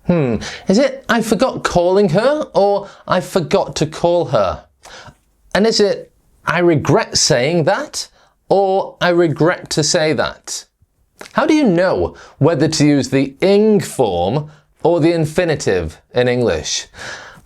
Is it I forgot calling her or I forgot to call her? And is it I regret saying that or I regret to say that? How do you know whether to use the ing form or the infinitive in English?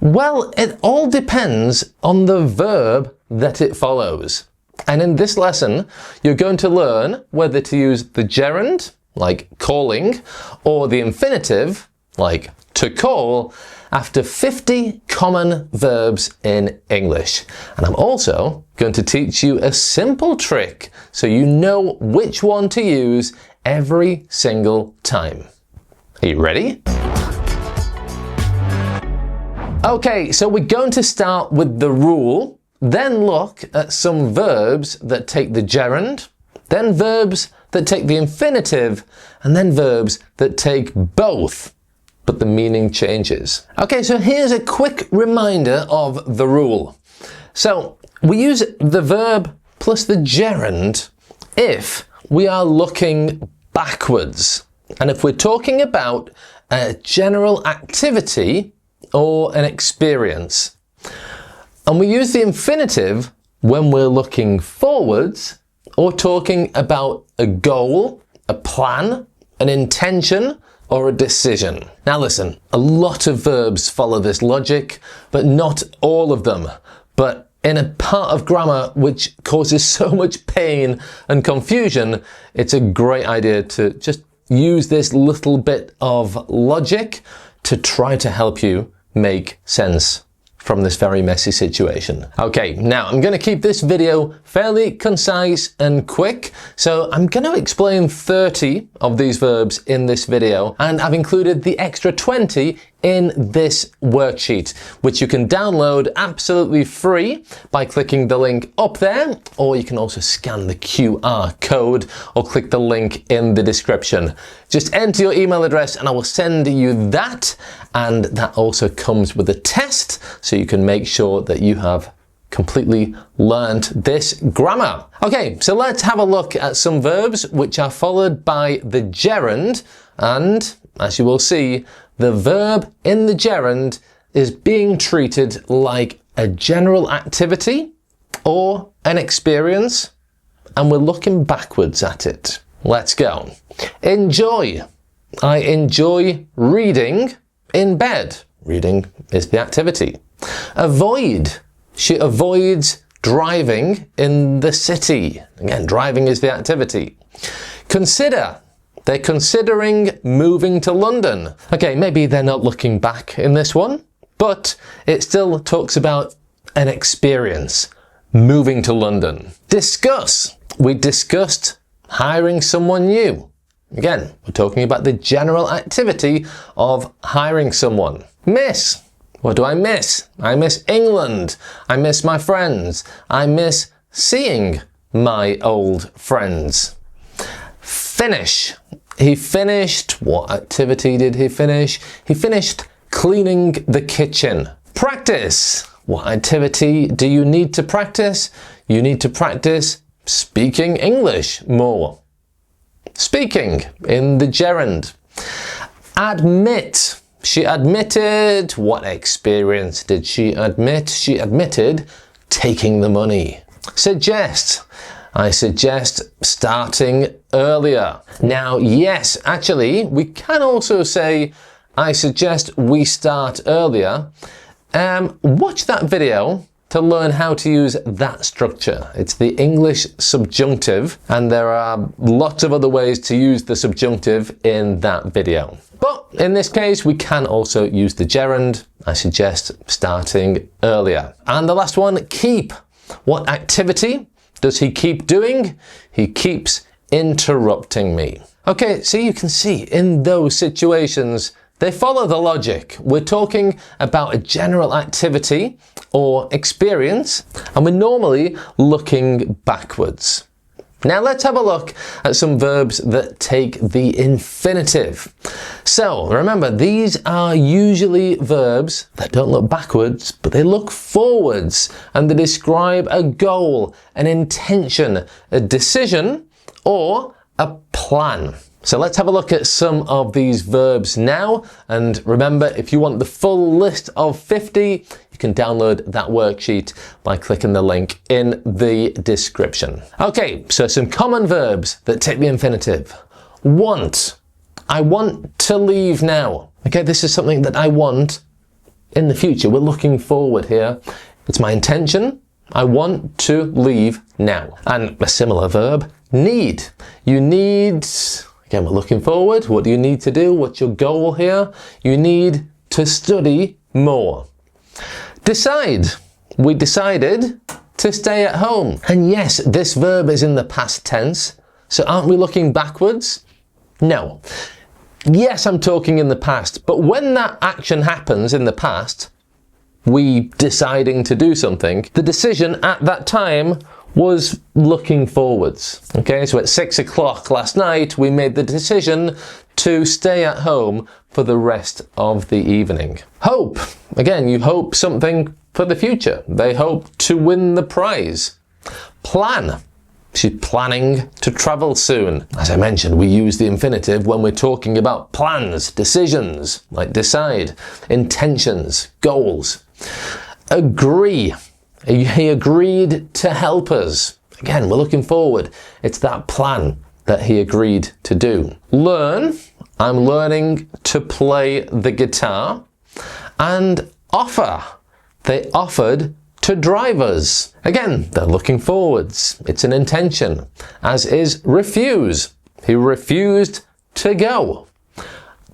Well, it all depends on the verb that it follows. And in this lesson, you're going to learn whether to use the gerund, like calling, or the infinitive, like to call, after 50 common verbs in English. And I'm also going to teach you a simple trick so you know which one to use every single time. Are you ready? Okay, so we're going to start with the rule, then look at some verbs that take the gerund, then verbs that take the infinitive, and then verbs that take both, but the meaning changes. Okay, so here's a quick reminder of the rule. So we use the verb plus the gerund if we are looking backwards, and if we're talking about a general activity or an experience. And we use the infinitive when we're looking forwards or talking about a goal, a plan, an intention, or a decision. Now listen, a lot of verbs follow this logic, but not all of them. But in a part of grammar which causes so much pain and confusion, it's a great idea to just use this little bit of logic to try to help you make sense from this very messy situation. Okay, now I'm going to keep this video fairly concise and quick, so I'm going to explain 30 of these verbs in this video, and I've included the extra 20 in this worksheet, which you can download absolutely free by clicking the link up there, or you can also scan the QR code or click the link in the description. Just enter your email address and I will send you that, and that also comes with a test so you can make sure that you have completely learnt this grammar. Okay, so let's have a look at some verbs which are followed by the gerund, and as you will see, the verb in the gerund is being treated like a general activity or an experience, and we're looking backwards at it. Let's go. Enjoy. I enjoy reading in bed. Reading is the activity. Avoid. She avoids driving in the city. Again, driving is the activity. Consider. They're considering moving to London. Okay, maybe they're not looking back in this one, but it still talks about an experience, moving to London. Discuss. We discussed hiring someone new. Again, we're talking about the general activity of hiring someone. Miss. What do I miss? I miss England. I miss my friends. I miss seeing my old friends. Finish. He finished. What activity did he finish? He finished cleaning the kitchen. Practice. What activity do you need to practice? You need to practice speaking English more. Speaking in the gerund. Admit. She admitted. What experience did she admit? She admitted taking the money. Suggest. I suggest starting earlier. Now, yes, actually, we can also say, I suggest we start earlier. Watch that video to learn how to use that structure. It's the English subjunctive, and there are lots of other ways to use the subjunctive in that video. But in this case, we can also use the gerund. I suggest starting earlier. And the last one, keep. What activity does he keep doing? He keeps interrupting me. Okay, so you can see in those situations, they follow the logic. We're talking about a general activity or experience, and we're normally looking backwards. Now let's have a look at some verbs that take the infinitive. So remember, these are usually verbs that don't look backwards, but they look forwards, and they describe a goal, an intention, a decision, or a plan. So let's have a look at some of these verbs now. And remember, if you want the full list of 50, you can download that worksheet by clicking the link in the description. Okay, so some common verbs that take the infinitive. Want. I want to leave now. Okay, this is something that I want in the future. We're looking forward here. It's my intention. I want to leave now. And a similar verb, need. You need, again, we're looking forward. What do you need to do? What's your goal here? You need to study more. Decide. We decided to stay at home. And yes, this verb is in the past tense. So aren't we looking backwards? No. Yes, I'm talking in the past, but when that action happens in the past, we deciding to do something, the decision at that time was looking forwards. Okay, so at 6 o'clock last night, we made the decision to stay at home for the rest of the evening. Hope. Again, you hope something for the future. They hope to win the prize. Plan. She's planning to travel soon. As I mentioned, we use the infinitive when we're talking about plans, decisions, like decide, intentions, goals. Agree. He agreed to help us. Again, we're looking forward. It's that plan that he agreed to do. Learn. I'm learning to play the guitar. And offer. They offered to drive us. Again, they're looking forwards. It's an intention. As is refuse. He refused to go.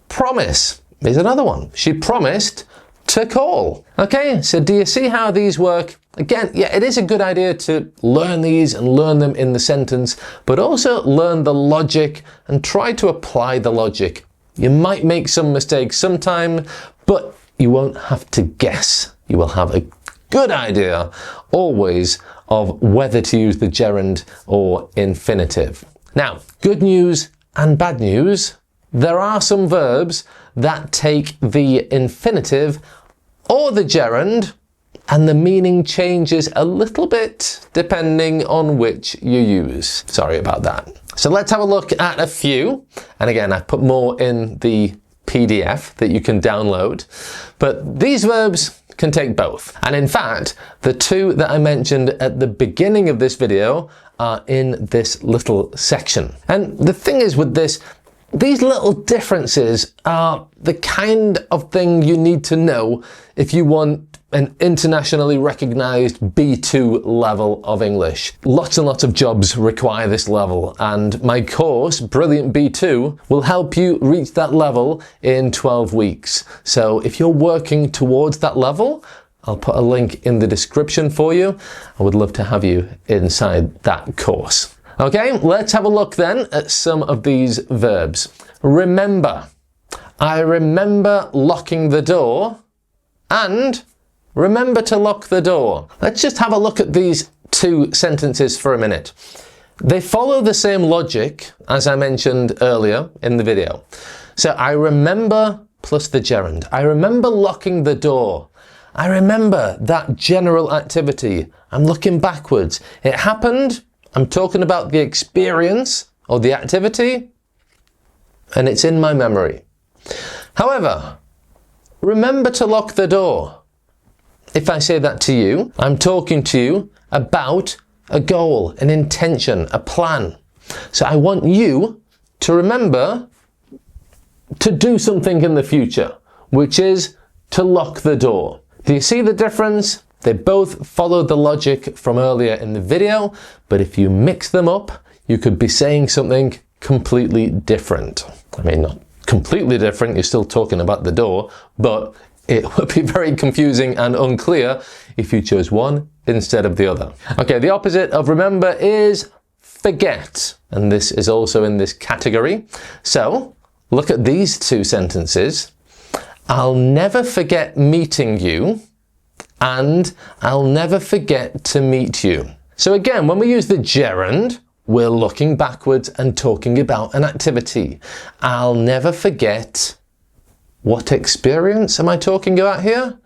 Promise is another one. She promised to call. Okay, so do you see how these work? Again, yeah, it is a good idea to learn these and learn them in the sentence, but also learn the logic and try to apply the logic. You might make some mistakes sometime, but you won't have to guess. You will have a good idea always of whether to use the gerund or infinitive. Now, good news and bad news. There are some verbs that take the infinitive or the gerund and the meaning changes a little bit depending on which you use. Sorry about that. So let's have a look at a few. And again, I've put more in the PDF that you can download. But these verbs can take both. And in fact, the two that I mentioned at the beginning of this video are in this little section. And the thing is with this, these little differences are the kind of thing you need to know if you want an internationally recognized B2 level of English. Lots and lots of jobs require this level, and my course, Brilliant B2, will help you reach that level in 12 weeks. So if you're working towards that level, I'll put a link in the description for you. I would love to have you inside that course. Okay, let's have a look then at some of these verbs. Remember. I remember locking the door, and remember to lock the door. Let's just have a look at these two sentences for a minute. They follow the same logic as I mentioned earlier in the video. So I remember plus the gerund. I remember locking the door. I remember that general activity. I'm looking backwards. It happened. I'm talking about the experience or the activity, and it's in my memory. However, remember to lock the door. If I say that to you, I'm talking to you about a goal, an intention, a plan. So I want you to remember to do something in the future, which is to lock the door. Do you see the difference? They both follow the logic from earlier in the video, but if you mix them up, you could be saying something completely different. I mean, not completely different, you're still talking about the door, but it would be very confusing and unclear if you chose one instead of the other. Okay, the opposite of remember is forget, and this is also in this category. So, look at these two sentences. I'll never forget meeting you, and I'll never forget to meet you. So again, when we use the gerund, we're looking backwards and talking about an activity. I'll never forget. What experience am I talking about here?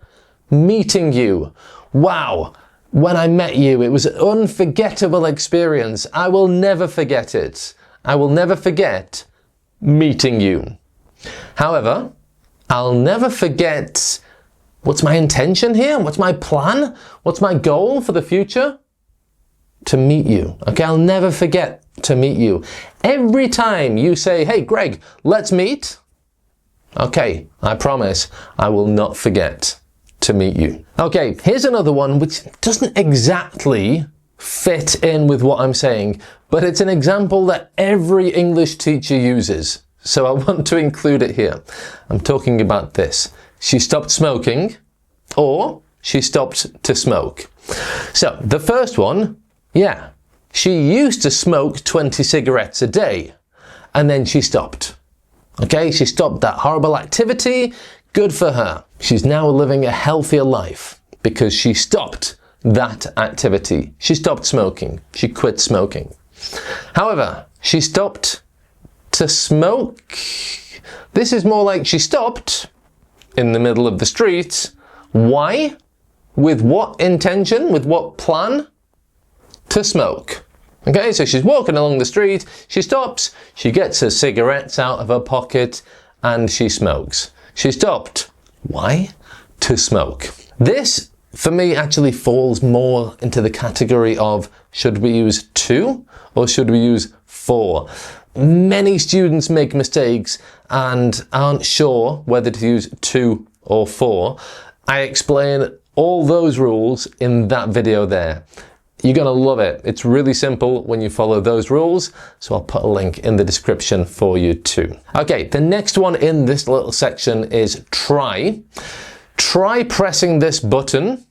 Meeting you. Wow, when I met you, it was an unforgettable experience. I will never forget it. I will never forget meeting you. However, I'll never forget what's my intention here, what's my plan, what's my goal for the future? To meet you. Okay, I'll never forget to meet you. Every time you say, hey Greg, let's meet, okay, I promise I will not forget to meet you. Okay, here's another one which doesn't exactly fit in with what I'm saying, but it's an example that every English teacher uses. So I want to include it here. I'm talking about this. She stopped smoking, or she stopped to smoke. So the first one, yeah, she used to smoke 20 cigarettes a day, and then she stopped. Okay, she stopped that horrible activity. Good for her. She's now living a healthier life because she stopped that activity. She stopped smoking. She quit smoking. However, she stopped to smoke. This is more like she stopped in the middle of the street. Why? With what intention? With what plan? To smoke. Okay, so she's walking along the street, she stops, she gets her cigarettes out of her pocket, and she smokes. She stopped. Why? To smoke. This, for me, actually falls more into the category of should we use to or should we use for? Many students make mistakes and aren't sure whether to use to or for. I explain all those rules in that video there. You're going to love it. It's really simple when you follow those rules, so I'll put a link in the description for you too. Okay, the next one in this little section is try. Try pressing this button,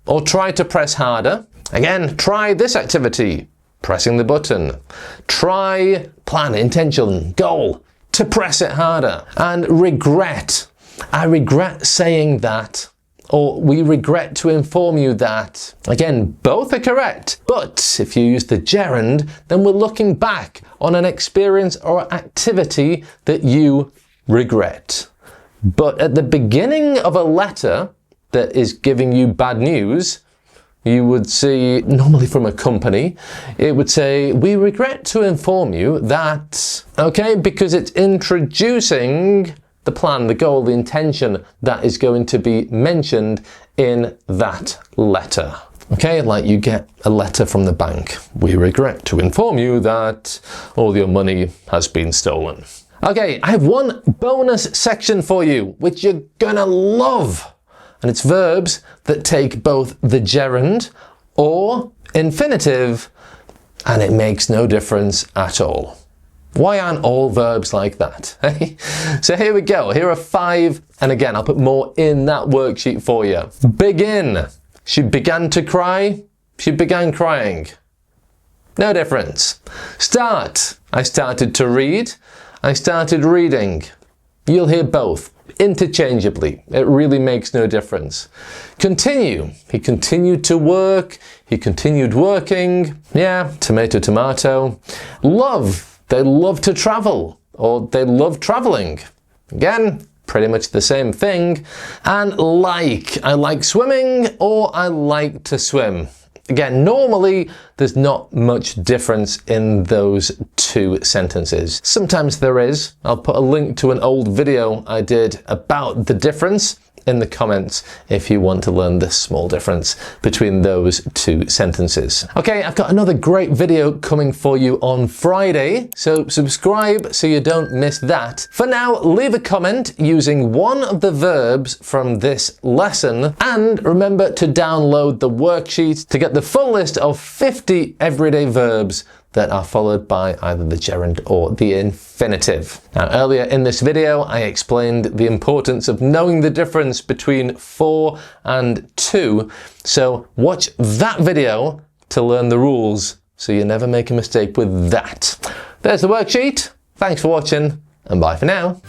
or try to press harder. Again, try this activity, pressing the button. Try, plan, intention, goal, to press it harder. And regret. I regret saying that. Or we regret to inform you that. Again, both are correct. But if you use the gerund, then we're looking back on an experience or activity that you regret. But at the beginning of a letter that is giving you bad news, you would see, normally from a company, it would say, we regret to inform you that, okay, because it's introducing the plan, the goal, the intention that is going to be mentioned in that letter. Okay, like you get a letter from the bank. We regret to inform you that all your money has been stolen. Okay, I have one bonus section for you, which you're gonna love. And it's verbs that take both the gerund or infinitive, and it makes no difference at all. Why aren't all verbs like that? So here we go. Here are 5. And again, I'll put more in that worksheet for you. Begin. She began to cry. She began crying. No difference. Start. I started to read. I started reading. You'll hear both interchangeably. It really makes no difference. Continue. He continued to work. He continued working. Yeah, tomato, tomato. Love. They love to travel, or they love traveling. Again, pretty much the same thing. And like, I like swimming, or I like to swim. Again, normally there's not much difference in those two sentences. Sometimes there is. I'll put a link to an old video I did about the difference in the comments if you want to learn the small difference between those two sentences. Okay, I've got another great video coming for you on Friday, so subscribe so you don't miss that. For now, leave a comment using one of the verbs from this lesson, and remember to download the worksheet to get the full list of 50 everyday verbs that are followed by either the gerund or the infinitive. Now, earlier in this video, I explained the importance of knowing the difference between for and to. So watch that video to learn the rules so you never make a mistake with that. There's the worksheet. Thanks for watching, and bye for now.